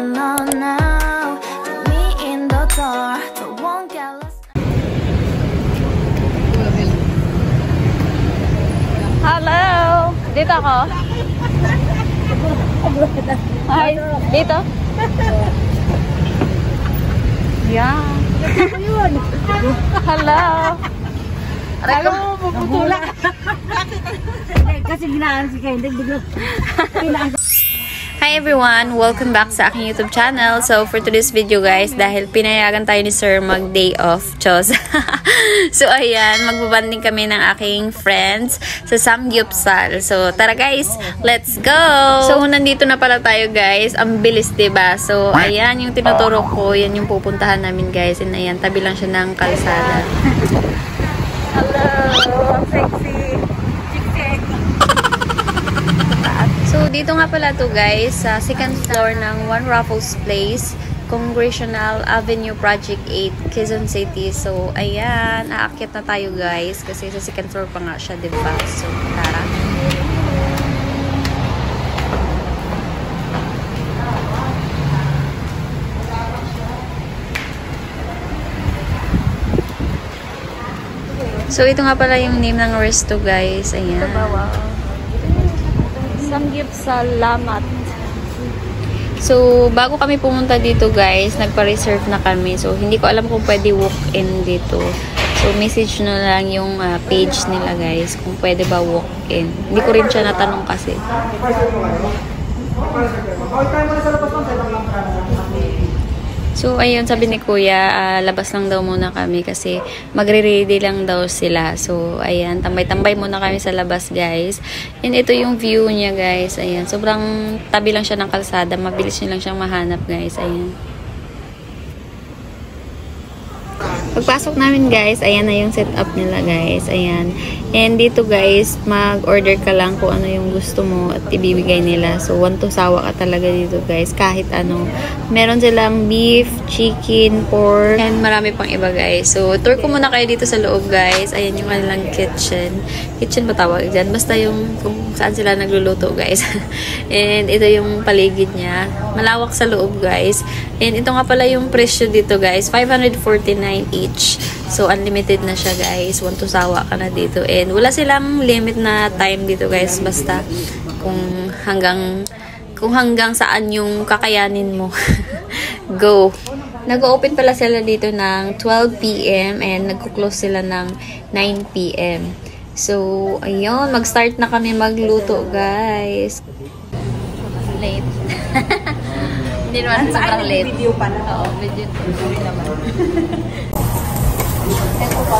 going on now? Meet me in the dark, but won't get lost. Hello! Dito ako. Hi! Dito? Yeah. Hello! Alam mo, puputulak. Kasi ginaan si Kay, hindi bigla. Hi everyone! Welcome back sa aking YouTube channel. So, for today's video guys, dahil pinayagan tayo ni Sir mag-day off, Chos. So, ayan, magbabanding kami ng aking friends sa Samgyupsal. So, tara guys, let's go! So, nandito na pala tayo guys. Ang bilis, diba? So, ayan, yung tinuturo ko, yan yung pupuntahan namin guys. And ayan, tabi lang siya ng kalsada. Hello! Ang sexy! So, dito nga pala to guys, sa second floor ng One Raffles Place, Congressional Avenue Project 8, Quezon City. So, ayan, aakyat na tayo guys, kasi sa second floor pa nga siya, diba? So, tara. So, ito nga pala yung name ng resto guys, ayan. Samgyupsal Lamat. So, bago kami pumunta dito guys, nagpa-reserve na kami. So, hindi ko alam kung pwede walk-in dito. So, message na lang yung page nila guys, kung pwede ba walk-in. Hindi ko rin siya natanong kasi. So, ayun, sabi ni Kuya, labas lang daw muna kami kasi magre-ready lang daw sila. So, ayan, tambay-tambay muna kami sa labas, guys. And ito yung view niya, guys. Ayan, sobrang tabi lang siya ng kalsada. Mabilis niyo lang siyang mahanap, guys. Ayan. Pagpasok namin, guys, ayan na yung setup nila, guys. Ayan. And dito, guys, mag-order ka lang kung ano yung gusto mo at ibibigay nila. So, want to sawa ka talaga dito, guys. Kahit ano. Meron silang beef, chicken, pork, and marami pang iba, guys. So, tour ko muna kayo dito sa loob, guys. Ayan yung kanilang kitchen. Kitchen ba tawag dyan? Basta yung kung saan sila nagluluto, guys. And ito yung paligid niya. Malawak sa loob, guys. And ito nga pala yung presyo dito, guys. 549 each. So, unlimited na siya, guys. Want to sawa ka na dito. And wala silang limit na time dito, guys. Basta kung hanggang saan yung kakayanin mo. Go! Nag-open pala sila dito ng 12 PM and nagko-close sila ng 9 PM. So, ayun. Mag-start na kami magluto, guys. Late. Hindi naman sobrang late. Video pa na. Oo, video naman. Ito pa.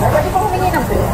Pwede pa humingi ng break.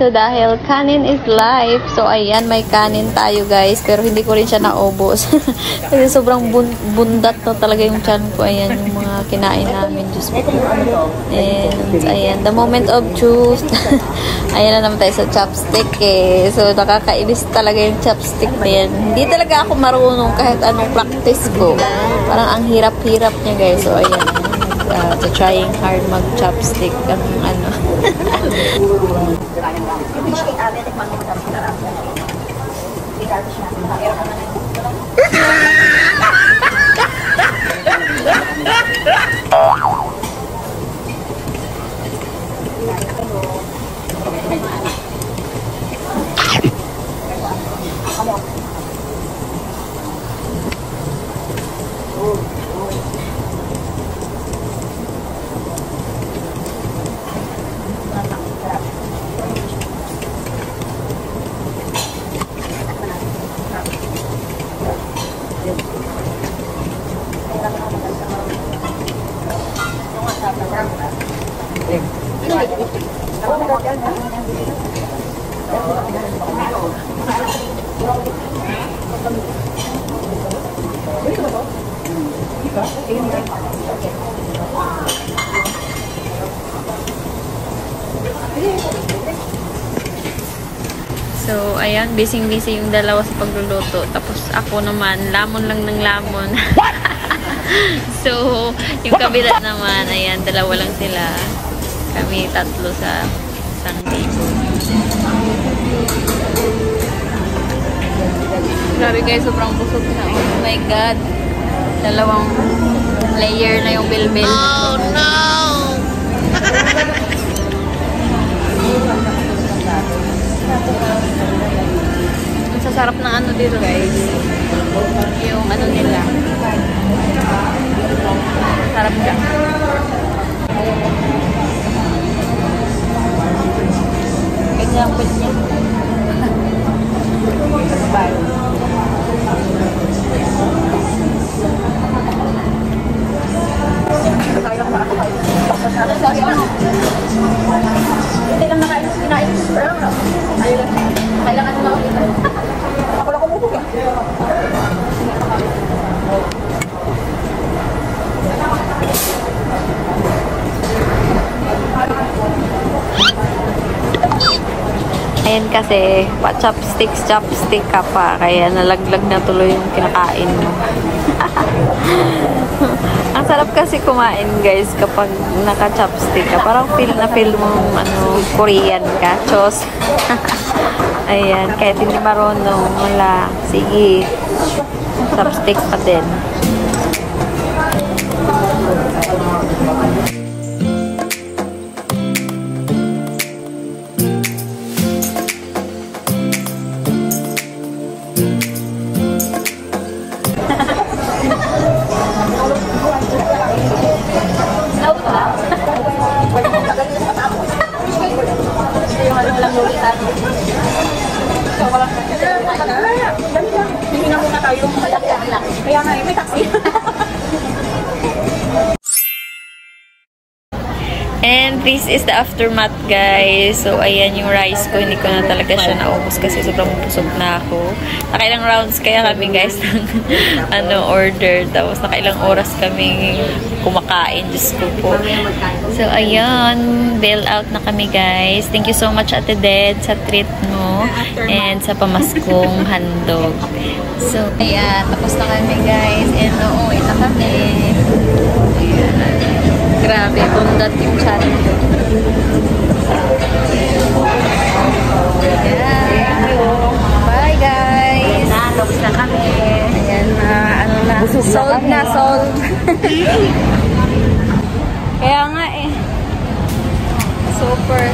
So, dahil kanin is life, so ayan, may kanin tayo guys, pero hindi ko rin siya naubos. Kasi sobrang bundat na talaga yung tiyan ko. Ayan, yung mga kinain namin. Diyos ko. And, ayan, the moment of truth. Ayan na naman tayo sa chopstick eh. So, nakakainis talaga yung chopstick na yan. Hindi talaga ako marunong kahit anong practice ko. Parang ang hirap-hirap niya guys. So, ayan. So, trying hard mag-chopstick. Ang ano. ayan, busy-busy yung dalawa sa pagluluto. Tapos ako naman, lamon lang ng lamon. So, yung kabila naman, ayan, dalawa lang sila. Kami tatlo sa isang table. Grabe guys, sobrang busog na. Oh my God. Dalawang layer na yung bilbil. Oh no! Ang sasarap ng ano dito guys. Yung ano nila. Sarap siya. Ganyan ang pwede niya. Bye. Hindi lang nakain. Kailangan mo makakita. Ako lang kumupog yan. Ayan kasi, chopstick ka pa. Kaya nalaglag na tuloy yung kinakain mo. Ang sarap kasi kumain guys kapag naka-chopstick ka. Parang feel na feel mo ano, Korean ka. Chos. Ayan, kahit hindi marunong. Wala. Sige. Chopstick pa din. Kaya nga, may taxi. And this is the aftermath guys. So ayan yung rice ko. Hindi ko na talaga siya naubos kasi sobrang busog na ako. Nakailang rounds kaya kami guys ng order. Tapos nakailang oras kami kumakain. Diyos ko po. So ayan, bail out na kami guys. Thank you so much Ate Ded sa treat mo and sa pamaskong handog. So ayan, tapos na kami guys. And uuwi na kami. Ayan. Grabe, bundat yung channel ko. Bye guys! Tapos na kami. Ayan na, ano na. Sold na, sold. Kaya nga eh. Super.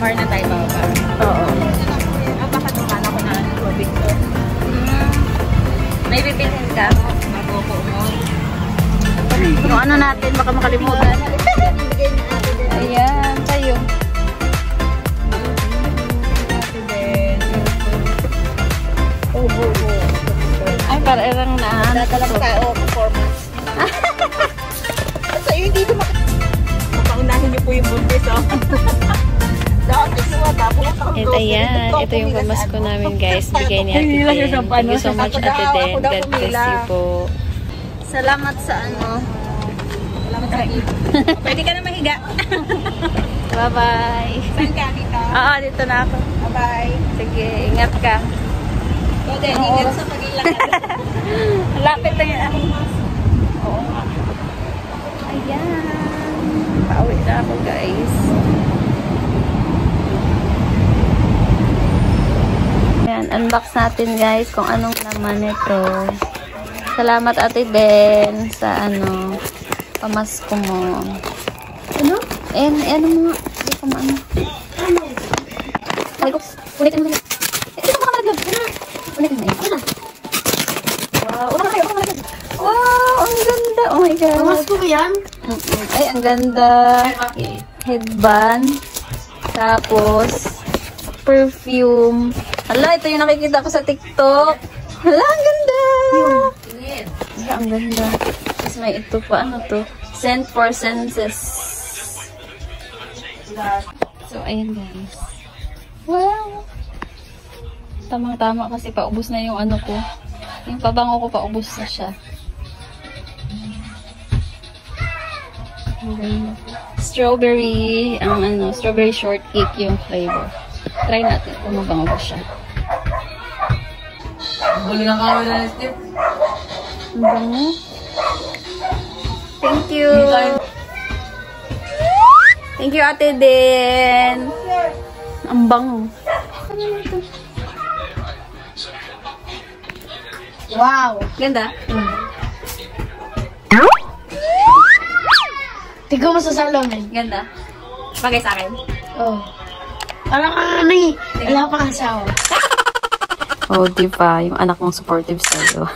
Car na tayo ba? Oo. Baka dumaan ako na tubig ko. May bibilhin ka? Maboko mo. Yung ano natin, baka makalimutan. Ayan, tayo. Ay, parang na. Dadalang tayo, performance. Sa iyo, hindi ko makaunahin niyo po yung buntis, oh. And ayan, ito yung pamasko namin guys. Bigay ni Ate Den. Thank you so much Ate Den. God bless you po. Salamat sa ano. Salamat sa ibo. Pwede ka na mahiga. Bye-bye. Saan ka dito? Oo, dito na ako. Bye-bye. Sige, ingat ka. Ikaw din, ingat sa pag-ilakad. Lapit na yan. Oo. Ayan. Pauwi na ako guys. Ayan, unbox natin guys kung anong laman ito. Salamat Ate Den sa ano, pamasko mo. Ano? Ano mo? Hindi ko maano. Ay ko, ulitin mo. Ito ko makalaglag. Ulitin mo. Wow, wow, ang ganda. Oh my God. Pamasko ko yan? Ay, ang ganda. Headband. Tapos, perfume. Hala, ito yung nakikita ko sa TikTok. Hala, ang ganda. Hala, ang ganda. Tapos may ito pa. Ano to? Scent for senses. So, ayan guys. Wow! Tamang-tama kasi paubos na yung ano ko. Yung pabango ko paubos na siya. Strawberry, ang ano, strawberry shortcake yung flavor. Try natin kung mabango ba siya. Huli ng camera na Steve. Ang bango. Thank you. Thank you, Ate Den. Ang bango. Wow! Ganda. Tignan mo sa salamin. Ganda. Bagay sa akin. Oh. Parang ano eh. Wala pa kasawa. Oh, diba? Yung anak mong supportive sa'yo.